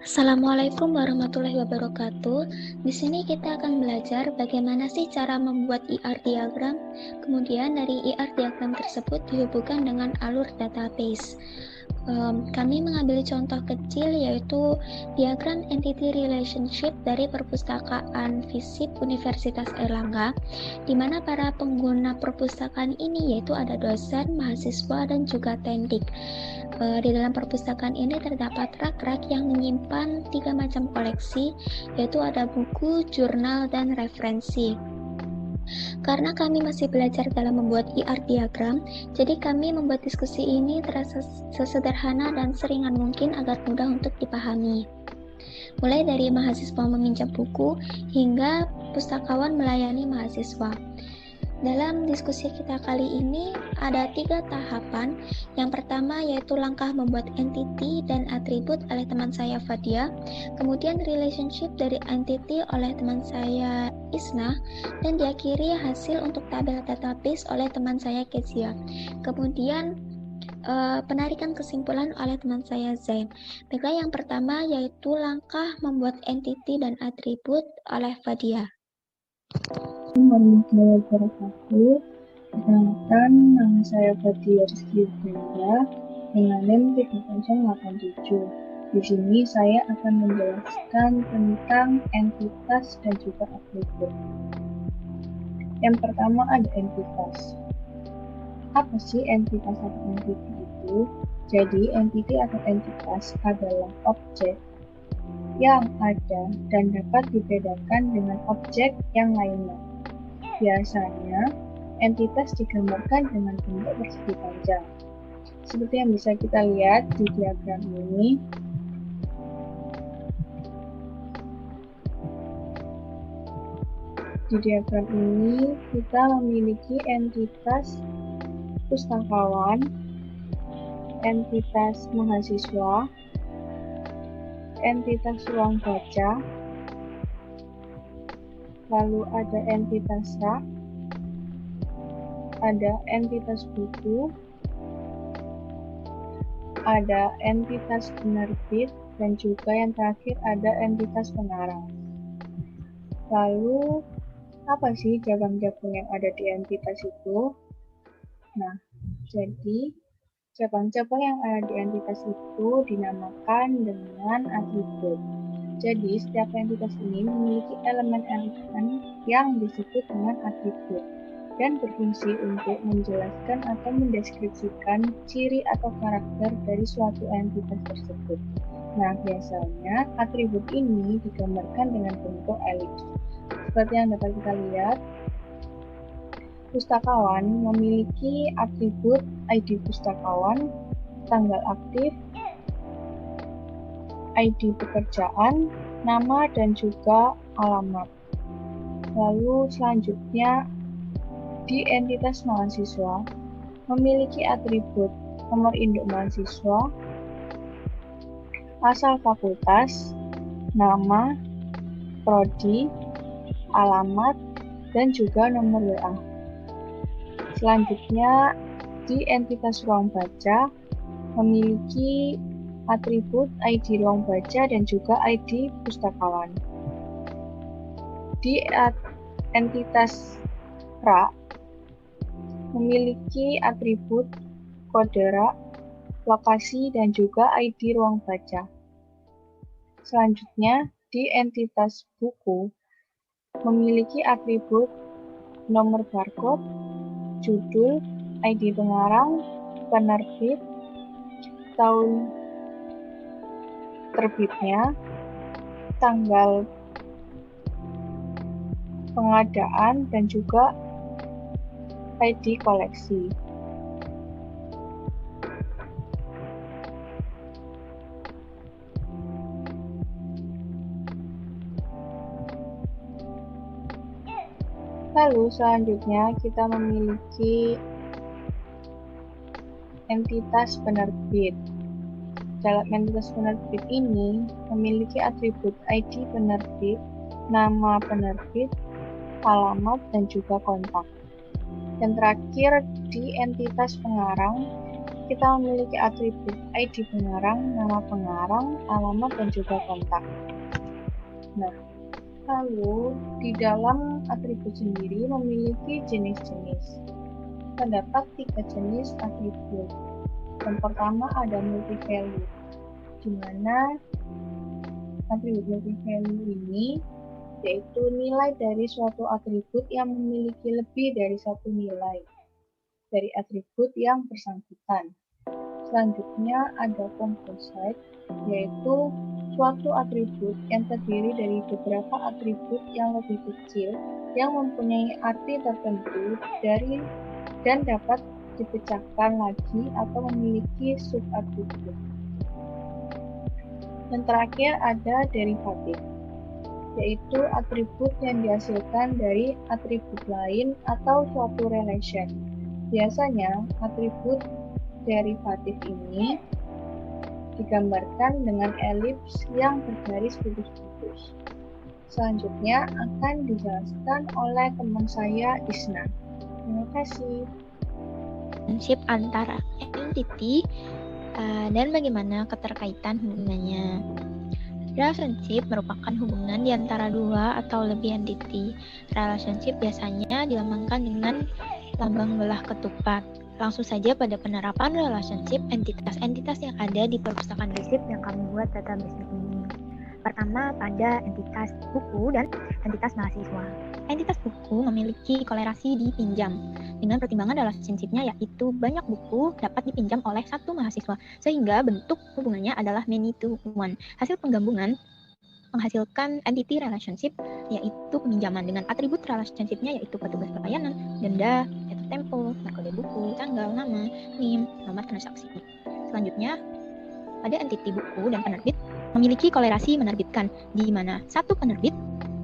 Assalamualaikum warahmatullahi wabarakatuh. Di sini kita akan belajar bagaimana sih cara membuat IR diagram. Kemudian dari IR diagram tersebut dihubungkan dengan alur database. Kami mengambil contoh kecil yaitu diagram entity relationship dari perpustakaan FISIP Universitas Airlangga, di mana para pengguna perpustakaan ini yaitu ada dosen, mahasiswa, dan juga tendik. Di dalam perpustakaan ini terdapat rak-rak yang menyimpan 3 macam koleksi, yaitu ada buku, jurnal, dan referensi. Karena kami masih belajar dalam membuat IR diagram, jadi kami membuat diskusi ini terasa sesederhana dan seringan mungkin agar mudah untuk dipahami. Mulai dari mahasiswa meminjam buku hingga pustakawan melayani mahasiswa. Dalam diskusi kita kali ini ada 3 tahapan. Yang pertama yaitu langkah membuat entity dan atribut oleh teman saya Fadia, kemudian relationship dari entity oleh teman saya Isna, dan diakhiri hasil untuk tabel database oleh teman saya Kezia. Kemudian penarikan kesimpulan oleh teman saya Zain. Baiklah, yang pertama yaitu langkah membuat entity dan atribut oleh Fadia. Warahmatullahi wabarakatuh. Perkenalkan, nama saya Fadia Rizky Yudhaya dengan NIM 3087. Di sini saya akan menjelaskan tentang entitas dan juga atribut. Yang pertama ada entitas. Apa sih entitas atau entity itu? Jadi, entity atau entitas adalah objek yang ada dan dapat dibedakan dengan objek yang lainnya. Biasanya, entitas digambarkan dengan bentuk persegi panjang. Seperti yang bisa kita lihat di diagram ini. Di diagram ini, kita memiliki entitas pustakawan, entitas mahasiswa, entitas ruang baca, lalu ada entitas rak, ada entitas buku, ada entitas penerbit, dan juga yang terakhir ada entitas pengarang. Lalu, apa sih cabang-cabang yang ada di entitas itu? Nah, jadi cabang-cabang yang ada di entitas itu dinamakan dengan atribut. Jadi, setiap entitas ini memiliki elemen-elemen yang disebut dengan atribut dan berfungsi untuk menjelaskan atau mendeskripsikan ciri atau karakter dari suatu entitas tersebut. Nah, biasanya atribut ini digambarkan dengan bentuk elips. Seperti yang dapat kita lihat, pustakawan memiliki atribut ID pustakawan, tanggal aktif, ID pekerjaan, nama, dan juga alamat. Lalu selanjutnya, di entitas mahasiswa memiliki atribut nomor induk mahasiswa, asal fakultas, nama, prodi, alamat, dan juga nomor WA. Selanjutnya, di entitas ruang baca memiliki atribut ID ruang baca dan juga ID pustakawan. Di entitas rak memiliki atribut kode rak, lokasi, dan juga ID ruang baca. Selanjutnya, di entitas buku memiliki atribut nomor barcode, judul, ID pengarang, penerbit, tahun terbitnya, tanggal pengadaan, dan juga ID koleksi. Lalu selanjutnya kita memiliki entitas penerbit. Dalam entitas penerbit ini memiliki atribut ID penerbit, nama penerbit, alamat, dan juga kontak. Dan terakhir di entitas pengarang kita memiliki atribut ID pengarang, nama pengarang, alamat, dan juga kontak. Nah, lalu di dalam atribut sendiri memiliki jenis-jenis. Terdapat 3 jenis atribut. Yang pertama ada multi-value, di mana atribut multi-value ini yaitu nilai dari suatu atribut yang memiliki lebih dari satu nilai dari atribut yang bersangkutan. Selanjutnya ada composite, yaitu suatu atribut yang terdiri dari beberapa atribut yang lebih kecil yang mempunyai arti tertentu dan dapat dipecahkan lagi atau memiliki subatribut. Yang terakhir ada derivatif, yaitu atribut yang dihasilkan dari atribut lain atau suatu relation. Biasanya atribut derivatif ini digambarkan dengan elips yang bergaris putus-putus. Selanjutnya akan dijelaskan oleh teman saya Isna. Terima kasih. Relationship antara entity dan bagaimana keterkaitan hubungannya. Relationship merupakan hubungan di antara dua atau lebih entity. Relationship biasanya dilambangkan dengan lambang belah ketupat. Langsung saja pada penerapan relationship entitas-entitas yang ada di perpustakaan FISIP yang kami buat database ini. Pertama, pada entitas buku dan entitas mahasiswa. Entitas buku memiliki kolerasi dipinjam dengan pertimbangan relationship-nya, yaitu banyak buku dapat dipinjam oleh satu mahasiswa, sehingga bentuk hubungannya adalah many to one. Hasil penggabungan menghasilkan entity relationship, yaitu peminjaman dengan atribut relationship-nya, yaitu petugas pelayanan, denda, jatuh tempo, narkode buku, tanggal, nama, NIM, nomor transaksi. Selanjutnya, pada entity buku dan penerbit memiliki kolerasi menerbitkan, di mana satu penerbit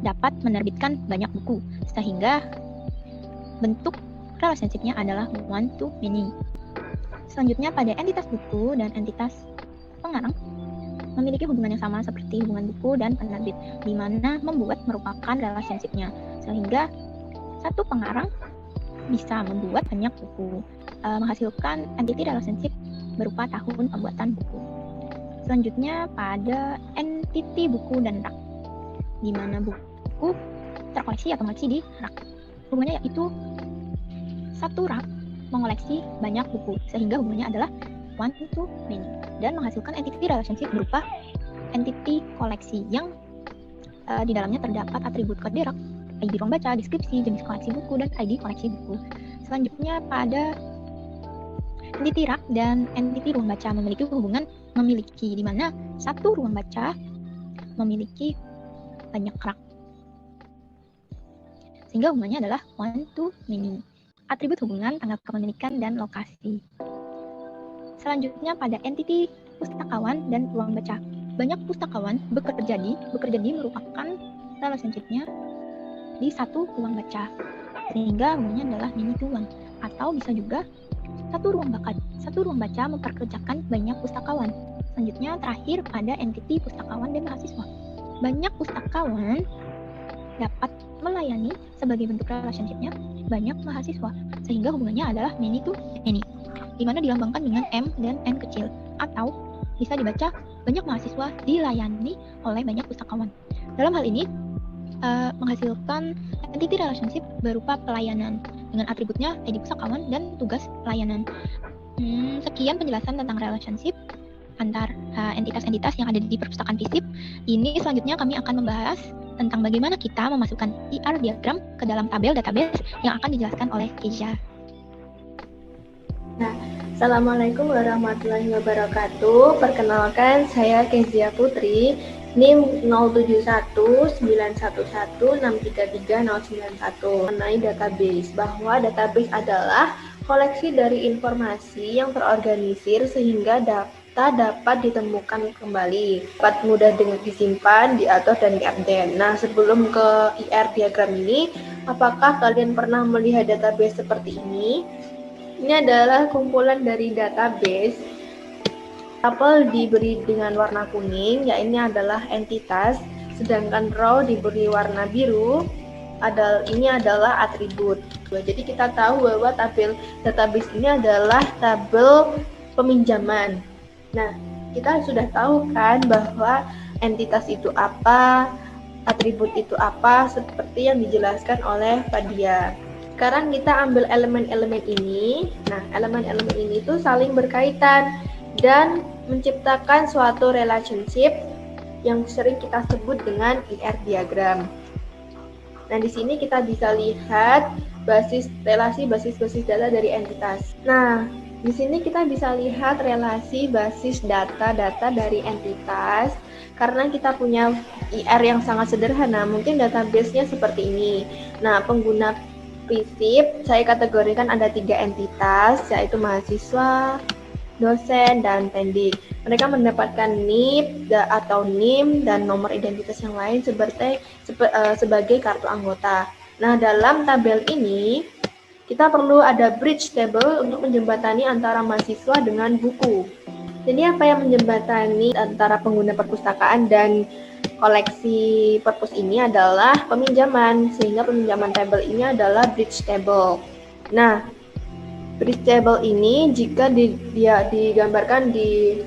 dapat menerbitkan banyak buku, sehingga bentuk relationship-nya adalah one to many. Selanjutnya, pada entitas buku dan entitas pengarang memiliki hubungan yang sama seperti hubungan buku dan penerbit, di mana membuat merupakan relationship-nya, sehingga satu pengarang bisa membuat banyak buku, menghasilkan entity relationship berupa tahun pembuatan buku. Selanjutnya pada entity buku dan rak, di mana buku terkoleksi atau mengoleksi di rak. Hubungannya yaitu satu rak mengoleksi banyak buku, sehingga hubungannya adalah one to many, dan menghasilkan entity relationship berupa entity koleksi yang di dalamnya terdapat atribut kode rak, ID ruang baca, deskripsi, jenis koleksi buku, dan ID koleksi buku. Selanjutnya pada entity rak dan entity ruang baca memiliki hubungan memiliki, di mana satu ruang baca memiliki banyak rak, sehingga hubungannya adalah one to many. Atribut hubungan, tanggal kepemilikan, dan lokasi. Selanjutnya pada entity pustakawan dan ruang baca. Banyak pustakawan bekerja di merupakan relationship-nya di satu ruang baca, sehingga hubungannya adalah many to one. Atau bisa juga satu ruang baca memperkerjakan banyak pustakawan. Selanjutnya terakhir pada entity pustakawan dan mahasiswa. Banyak pustakawan dapat melayani sebagai bentuk relationship-nya banyak mahasiswa, sehingga hubungannya adalah many to many, di mana dilambangkan dengan M dan N kecil, atau bisa dibaca banyak mahasiswa dilayani oleh banyak pustakawan. Dalam hal ini menghasilkan entity relationship berupa pelayanan dengan atributnya ID pustakawan dan tugas pelayanan. Sekian penjelasan tentang relationship antar entitas-entitas yang ada di perpustakaan FISIP. Ini selanjutnya kami akan membahas tentang bagaimana kita memasukkan IR diagram ke dalam tabel database yang akan dijelaskan oleh Keisha. Nah, Assalamualaikum warahmatullahi wabarakatuh. Perkenalkan, saya Kezia Putri, NIM 071911633091. Mengenai database, bahwa database adalah koleksi dari informasi yang terorganisir sehingga data dapat ditemukan kembali, dapat mudah disimpan, diatur, dan diupdate. Nah, sebelum ke IR diagram ini, apakah kalian pernah melihat database seperti ini? Ini adalah kumpulan dari database. Tabel diberi dengan warna kuning, ya ini adalah entitas, sedangkan row diberi warna biru, ini adalah atribut. Jadi kita tahu bahwa tabel database ini adalah tabel peminjaman. Nah, kita sudah tahu kan bahwa entitas itu apa, atribut itu apa, seperti yang dijelaskan oleh Fadia. Sekarang kita ambil elemen-elemen ini. Nah, elemen-elemen ini tuh saling berkaitan dan menciptakan suatu relationship yang sering kita sebut dengan IR diagram. Nah, di sini kita bisa lihat relasi basis data dari entitas. Nah, di sini kita bisa lihat relasi basis data-data dari entitas karena kita punya IR yang sangat sederhana, mungkin database-nya seperti ini. Nah, pengguna prinsip saya kategorikan ada 3 entitas, yaitu mahasiswa, dosen, dan pendik. Mereka mendapatkan NIP atau NIM dan nomor identitas yang lain sebagai kartu anggota. Nah, dalam tabel ini kita perlu ada bridge table untuk menjembatani antara mahasiswa dengan buku. Jadi apa yang menjembatani antara pengguna perpustakaan dan koleksi perpus ini adalah peminjaman, sehingga peminjaman tabel ini adalah bridge table. Nah, bridge table ini jika digambarkan di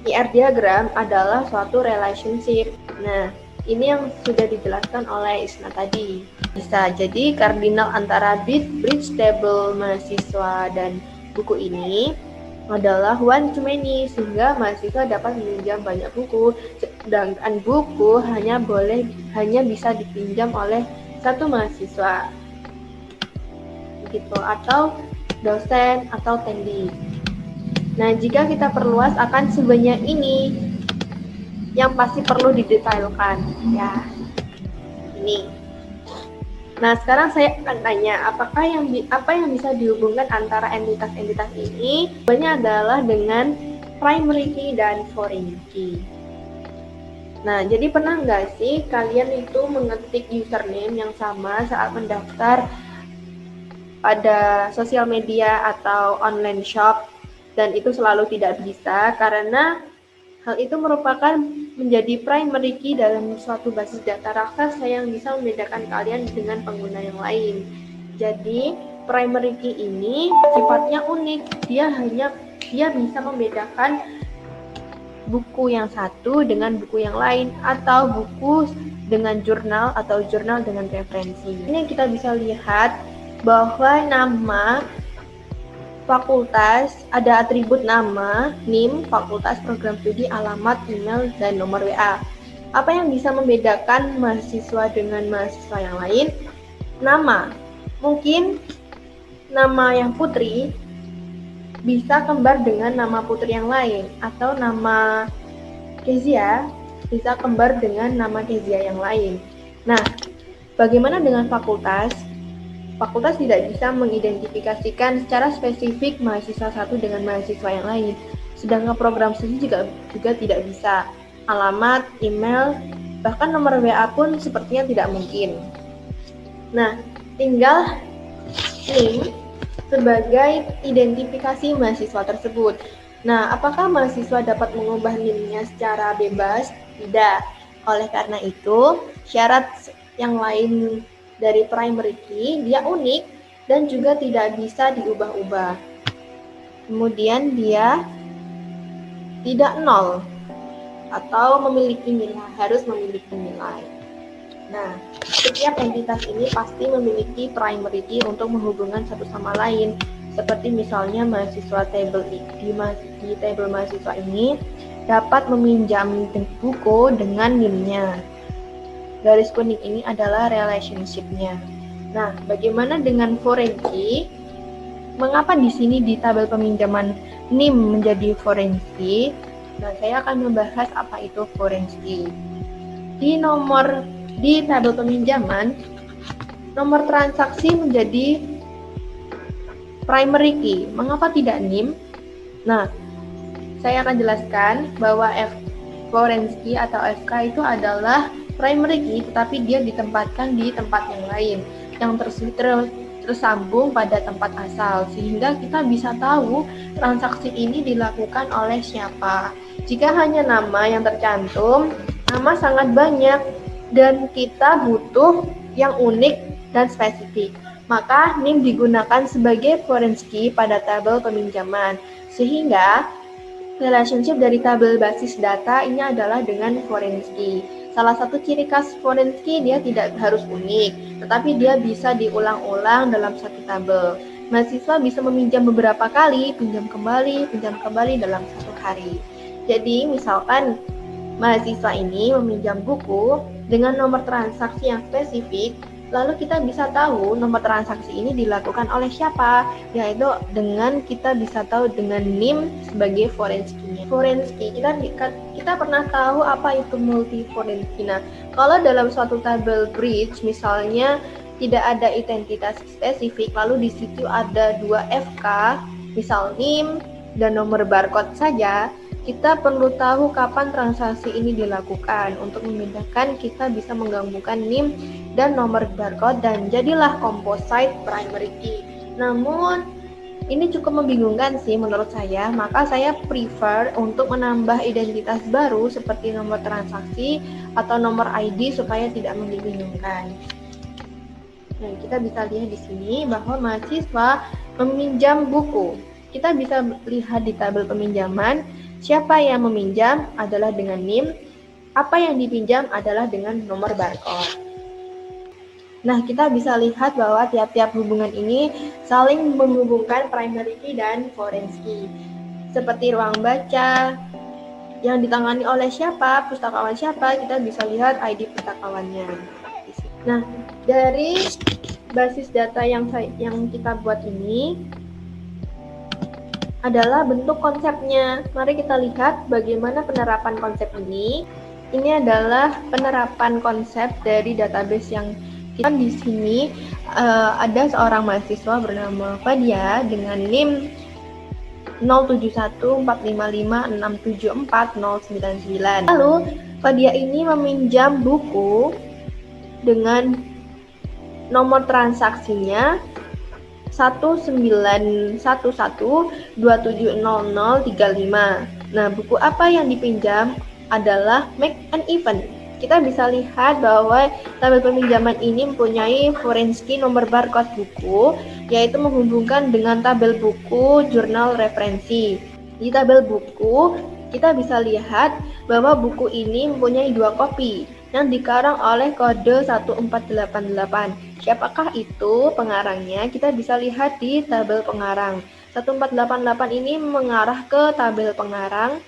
IR diagram adalah suatu relationship. Nah, ini yang sudah dijelaskan oleh Isna tadi. Bisa jadi kardinal antara bridge table mahasiswa dan buku ini adalah one to many, sehingga mahasiswa dapat meminjam banyak buku, sedangkan buku hanya bisa dipinjam oleh satu mahasiswa. Gitu, atau dosen atau pendik. Nah, jika kita perluas akan sebanyak ini yang pasti perlu didetailkan ya. Ini. Nah, sekarang saya akan tanya, apa yang bisa dihubungkan antara entitas-entitas ini? Jawabannya adalah dengan primary key dan foreign key. Nah, jadi pernah nggak sih kalian itu mengetik username yang sama saat mendaftar pada sosial media atau online shop, dan itu selalu tidak bisa karena hal itu merupakan menjadi primary key dalam suatu basis data raksasa yang bisa membedakan kalian dengan pengguna yang lain. Jadi, primary key ini sifatnya unik. Dia bisa membedakan buku yang satu dengan buku yang lain, atau buku dengan jurnal atau jurnal dengan referensi. Ini kita bisa lihat bahwa nama fakultas, ada atribut nama, NIM, fakultas, program studi, alamat, email, dan nomor WA. Apa yang bisa membedakan mahasiswa dengan mahasiswa yang lain? Nama. Mungkin nama yang Putri bisa kembar dengan nama Putri yang lain, atau nama Kezia bisa kembar dengan nama Kezia yang lain. Nah, bagaimana dengan fakultas? Fakultas tidak bisa mengidentifikasikan secara spesifik mahasiswa satu dengan mahasiswa yang lain. Sedangkan program studi juga tidak bisa. Alamat, email, bahkan nomor WA pun sepertinya tidak mungkin. Nah, tinggal NIM sebagai identifikasi mahasiswa tersebut. Nah, apakah mahasiswa dapat mengubah NIM-nya secara bebas? Tidak. Oleh karena itu, syarat yang lain dari primary key, dia unik dan juga tidak bisa diubah-ubah. Kemudian dia tidak nol atau memiliki nilai, harus memiliki nilai. Nah, setiap entitas ini pasti memiliki primary key untuk menghubungkan satu sama lain. Seperti misalnya mahasiswa di table mahasiswa ini dapat meminjam buku dengan NIM-nya. Garis kuning ini adalah relationship-nya. Nah, bagaimana dengan foreign key? Mengapa di sini di tabel peminjaman NIM menjadi foreign key? Nah, saya akan membahas apa itu foreign key. Di tabel peminjaman, nomor transaksi menjadi primary key. Mengapa tidak NIM? Nah, saya akan jelaskan bahwa foreign key atau FK itu adalah primary key, tetapi dia ditempatkan di tempat yang lain yang tersambung pada tempat asal, sehingga kita bisa tahu transaksi ini dilakukan oleh siapa. Jika hanya nama yang tercantum, nama sangat banyak dan kita butuh yang unik dan spesifik. Maka NIM digunakan sebagai foreign key pada tabel peminjaman. Sehingga relationship dari tabel basis data ini adalah dengan foreign key. Salah satu ciri khas foreign key, dia tidak harus unik, tetapi dia bisa diulang-ulang dalam satu tabel. Mahasiswa bisa meminjam beberapa kali, pinjam kembali dalam satu hari. Jadi misalkan mahasiswa ini meminjam buku dengan nomor transaksi yang spesifik, lalu kita bisa tahu nomor transaksi ini dilakukan oleh siapa, yaitu dengan kita bisa tahu dengan NIM sebagai foreign key-nya. Foreign key, kita pernah tahu apa itu multi foreign key. Nah, kalau dalam suatu tabel bridge misalnya tidak ada identitas spesifik, lalu di situ ada 2 FK, misal NIM dan nomor barcode saja, kita perlu tahu kapan transaksi ini dilakukan. Untuk membedakan, kita bisa menggabungkan NIM dan nomor barcode dan jadilah composite primary key. Namun, ini cukup membingungkan sih menurut saya, maka saya prefer untuk menambah identitas baru seperti nomor transaksi atau nomor ID supaya tidak membingungkan. Nah, kita bisa lihat di sini bahwa mahasiswa meminjam buku. Kita bisa lihat di tabel peminjaman, siapa yang meminjam adalah dengan NIM, apa yang dipinjam adalah dengan nomor barcode. Nah, kita bisa lihat bahwa tiap-tiap hubungan ini saling menghubungkan primary key dan foreign key. Seperti ruang baca yang ditangani oleh siapa, pustakawan siapa, kita bisa lihat ID pustakawannya. Nah, dari basis data yang kita buat ini adalah bentuk konsepnya. Mari kita lihat bagaimana penerapan konsep ini. Ini adalah penerapan konsep dari database yang kita di sini. Ada seorang mahasiswa bernama Fadia dengan NIM 071455674099. Lalu Fadia ini meminjam buku dengan nomor transaksinya 1911270035. Nah, buku apa yang dipinjam adalah Make an Event. Kita bisa lihat bahwa tabel peminjaman ini mempunyai foreign key nomor barcode buku, yaitu menghubungkan dengan tabel buku jurnal referensi. Di tabel buku, kita bisa lihat bahwa buku ini mempunyai 2 kopi yang dikarang oleh kode 1488. Siapakah itu pengarangnya? Kita bisa lihat di tabel pengarang. 1488 ini mengarah ke tabel pengarang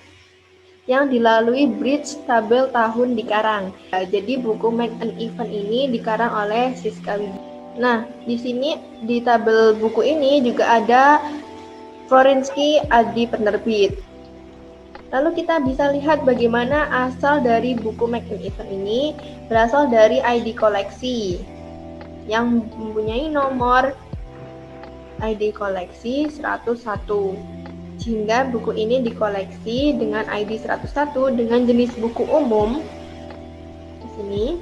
yang dilalui bridge tabel tahun dikarang. Nah, jadi buku Make an Event ini dikarang oleh Siska Widya. Nah, di sini di tabel buku ini juga ada foreign key ID penerbit. Lalu kita bisa lihat bagaimana asal dari buku Make an Event ini berasal dari ID koleksi yang mempunyai nomor ID koleksi 101. Sehingga buku ini dikoleksi dengan ID 101 dengan jenis buku umum di sini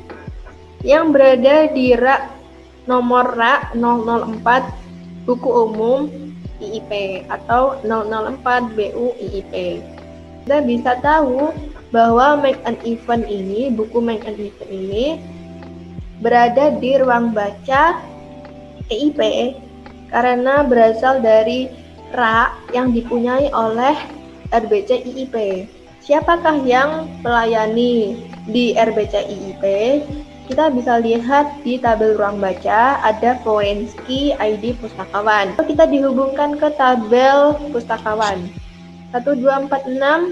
yang berada di rak nomor rak 004 buku umum IIP atau 004 BU IIP. Kita bisa tahu bahwa Make an Event ini, buku Make an Event ini berada di ruang baca EIP karena berasal dari rak yang dipunyai oleh RBC IIP. Siapakah yang melayani di RBC IIP? Kita bisa lihat di tabel ruang baca ada foreign key ID pustakawan. Kita dihubungkan ke tabel pustakawan. 1246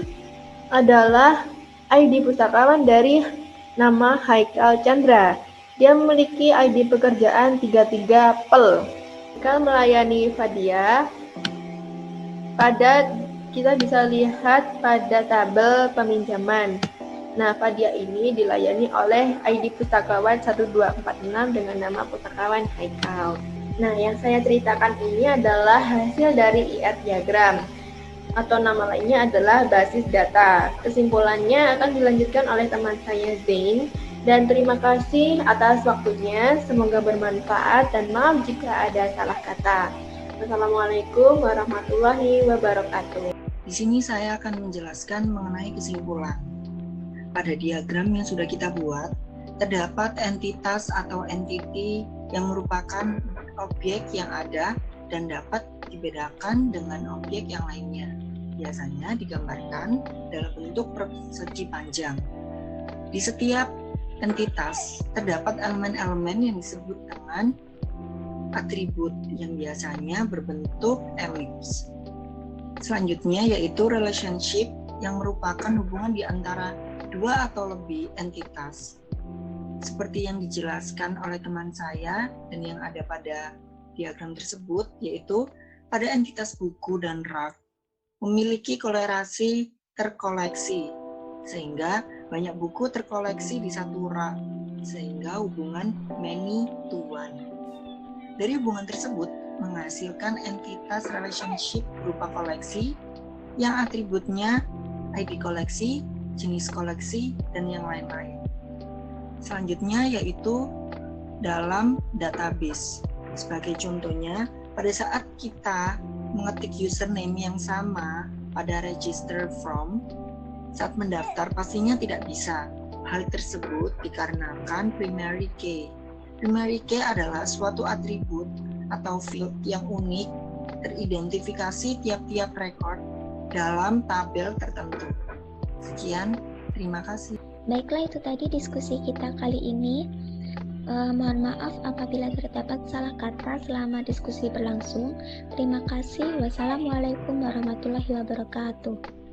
adalah ID pustakawan dari nama Haikal Chandra. Dia memiliki ID pekerjaan 33 PEL. Haikal melayani Fadia kita bisa lihat pada tabel peminjaman. Nah, Fadia ini dilayani oleh ID pustakawan 1246 dengan nama pustakawan Haikal. Nah, yang saya ceritakan ini adalah hasil dari IR diagram atau nama lainnya adalah basis data. Kesimpulannya akan dilanjutkan oleh teman saya Zain. Dan terima kasih atas waktunya, semoga bermanfaat dan maaf jika ada salah kata. Wassalamualaikum warahmatullahi wabarakatuh. Di sini saya akan menjelaskan mengenai kesimpulan. Pada diagram yang sudah kita buat, terdapat entitas atau entity yang merupakan objek yang ada dan dapat dibedakan dengan objek yang lainnya. biasanya digambarkan dalam bentuk persegi panjang. Di setiap entitas terdapat elemen-elemen yang disebut dengan atribut yang biasanya berbentuk elips. Selanjutnya yaitu relationship yang merupakan hubungan di antara dua atau lebih entitas. Seperti yang dijelaskan oleh teman saya dan yang ada pada diagram tersebut, yaitu pada entitas buku dan rak memiliki kolerasi terkoleksi, sehingga banyak buku terkoleksi di satu rak, sehingga hubungan many to one. Dari hubungan tersebut menghasilkan entitas relationship berupa koleksi yang atributnya ID koleksi, jenis koleksi, dan yang lain-lain. Selanjutnya yaitu dalam database. Sebagai contohnya, pada saat kita mengetik username yang sama pada register form, saat mendaftar pastinya tidak bisa. Hal tersebut dikarenakan primary key. Primary key adalah suatu atribut atau field yang unik teridentifikasi tiap-tiap rekor dalam tabel tertentu. Sekian, terima kasih. Baiklah, itu tadi diskusi kita kali ini. Mohon maaf apabila terdapat salah kata selama diskusi berlangsung. Terima kasih. Wassalamualaikum warahmatullahi wabarakatuh.